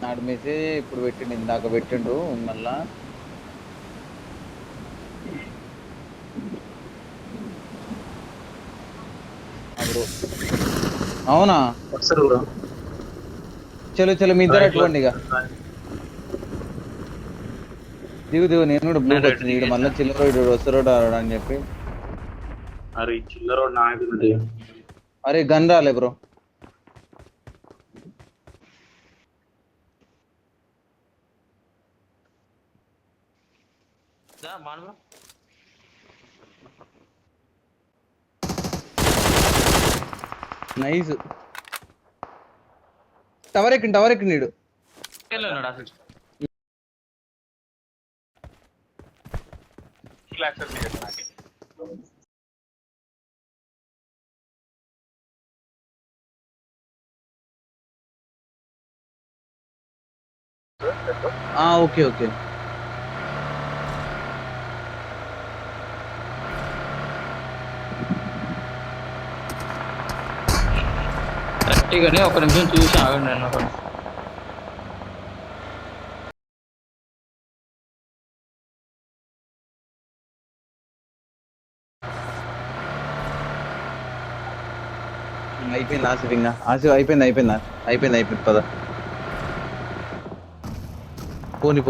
నాడు మెసేజ్ ఇప్పుడు పెట్టిండు, ఇందాక పెట్టిండు మళ్ళా. బ్రో అవునా, వస్తారు బ్రో. చలో చలో మీ ఇద్దరు అటువంటి ఇక దిగు దిగు. నేను కూడా బ్లూకి వచ్చింది ఇక్కడ మళ్ళీ చిల్లరోడు వస్తారోడు అని చెప్పి. అరే చిల్లరోడు నాయకుడు. అరే గన్ రాలే బ్రో. నైస్. టవర్ ఎక్కి నీడు. Okay okay. గట్టిగానే ఒక నిమిషం చూసి ఆగండి నేను. అయిపోయింది ఆసిఫ్, ఇంకా ఆసిఫ్ అయిపోయింది పద పోని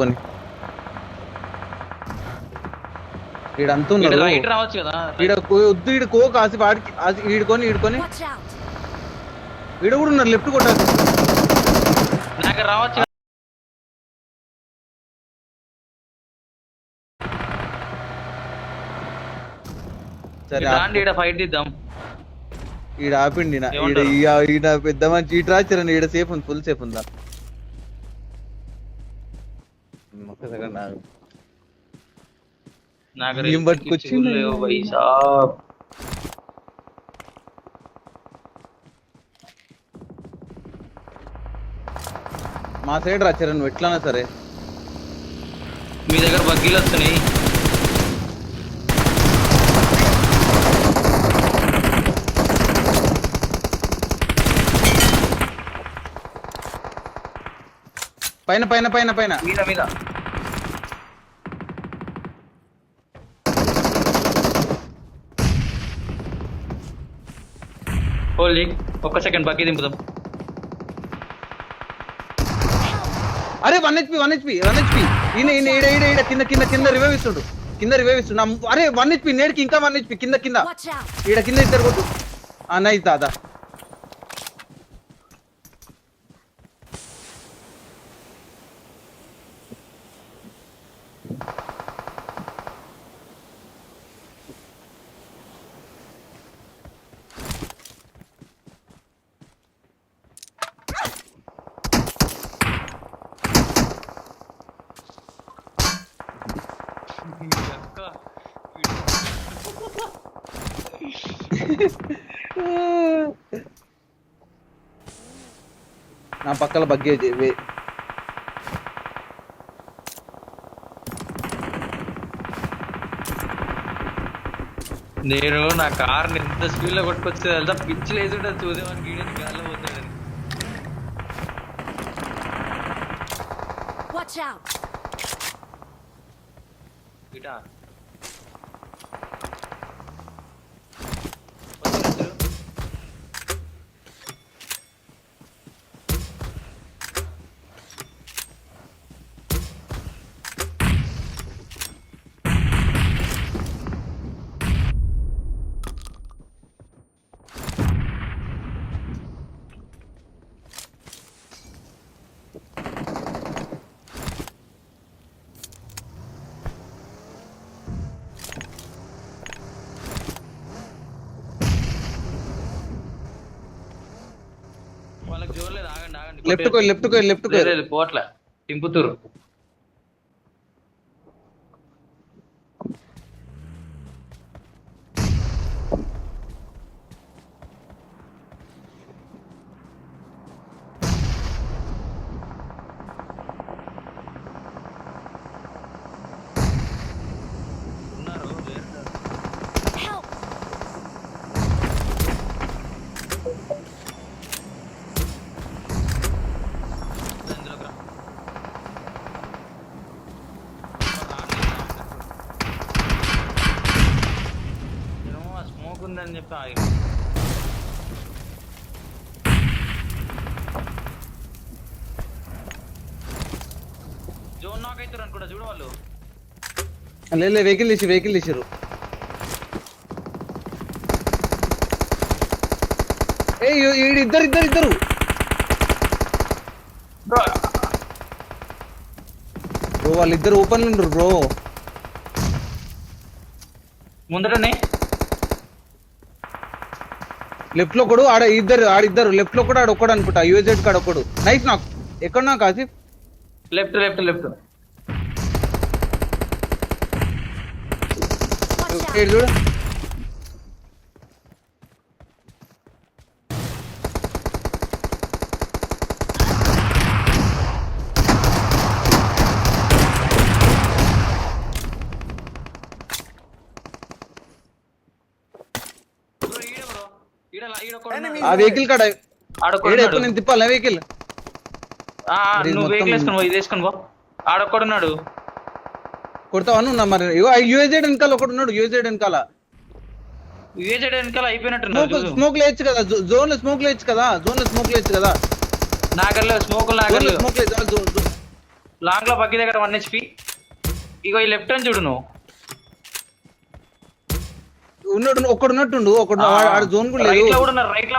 ఈడంతా ఉన్నారు. రైట్ రావచ్చు కదా. వద్దు ఈడ కోక ఆసిఫ్ ఆడికి ఈడుకొని ఈడ కూడా ఉన్నారు. లెఫ్ట్ కొట్టాలి నాకు రావచ్చు. సరే ఈడ ఫైట్ ఇద్దాం. ఈడ ఆపిండి ఈడ పెద్ద మంచి ఈట రాచారని. ఈడ సేఫ్ ఉంది, ఫుల్ సేఫ్ ఉందా. మా సైడ్ రాచారు నువ్వు ఎట్లానా సరే. మీ దగ్గర బగ్గీలు వస్తున్నాయి. పైన మీద హోల్డింగ్. ఒక్క సెకండ్ బగ్గీ దింపుదాం. అరే 1 HP ఈడ కింద రివైవ్ ఇస్తుండు. అరే 1 HP నేడికి ఇంకా 1 HP కింద ఈడ కింద ఇద్దరు కొట్టు. నైస్ దాదా. నా పక్కల బగ్గే నేను నా కార్ ఎంత స్పీడ్ లో కొట్టుకొచ్చే వెళ్తా. పిచ్చి లేదుంటే చూసేవానికి గీడని గాల్లో పోతాడు. ఇటా వాళ్ళకి జోర్లేదు. ఆగండి లెఫ్ట్ లేదు పోట్ల టింపుతూరు. చూస్తా జోన్ నాక్ అవుతారు అనుకుంటా చూడు వాళ్ళు. లేదు వెహికల్ తీసిరు. ఏ ఇద్దరు బ్రో, వాళ్ళిద్దరు ఓపెన్ ఉండరు బ్రో. ముందరనే లెఫ్ట్ లో ఒకడు, ఆడిద్దరు లెఫ్ట్ లో కూడా ఆడొక్కడు అనుకుంటా. యూజెడ్ కాడ ఒకడు. నైస్ నాకు. ఎక్కడ నాకు ఆసిఫ్? లెఫ్ట్ చూడు. ఆ వెహికల్ కాడ ఎప్పుడు నేను తిప్పాలి వెహికల్. నువ్వు వెహికల్ వేసుకొని పో, ఇది వేసుకొని పో. ఆడొక్కడున్నాడు. కొడతావా నువ్వు? మరి యూజెడ్ వెనకాల ఒకడు ఉన్నాడు. యూజెడ్ వెనకాల అయిపోయినట్టు స్మోక్ లేయచ్చు కదా. జోన్ లో స్మోక్ లేయచ్చు కదా. నాగల్లో స్మోక్ లాంగ్ లో బగ్గి దగ్గర 1 HP. ఇగో ఈ లెఫ్ట్ అని చూడు. నువ్వు ఉన్నాడు ఒకడు ఉన్నట్టుండు. ఒకడు ఆడ జోన్ కూడా లేదు. రైట్ లో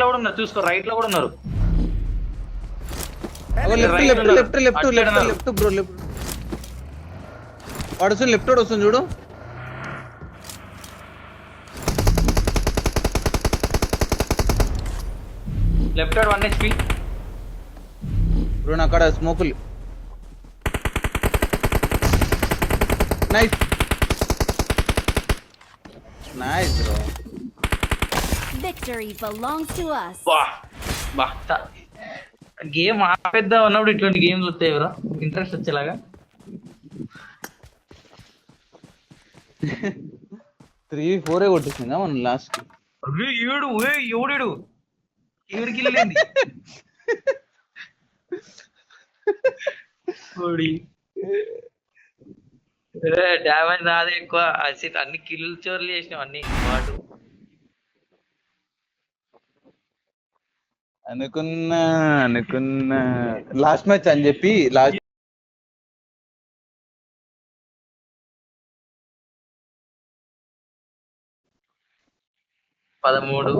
కూడా ఉన్నారు చూసుకో. రైట్ లో కూడా ఉన్నారు. Left bro. లెఫ్ట్ వాడు వస్తుంది. లెఫ్ట్ వాడు వస్తుంది చూడు. Left 1 HP bro. నా కాడ స్మోకులు. Nice bro. Victory belongs to us. Game ఆపేద్దాం అన్నప్పుడు ఇటువంటి గేమ్లు వస్తాయి బ్రో, ఇంట్రెస్ట్ వచ్చేలాగా. 3-4 కొట్టేసిందా మనం లాస్ట్. ఏడు కిల్లేంది డ్యామేజ్ నాదే ఎక్కువ. అన్ని కిల్లు చోర్లు చేసినాం అన్ని వాడు. అనుకున్నా లాస్ట్ మ్యాచ్ అని చెప్పి 13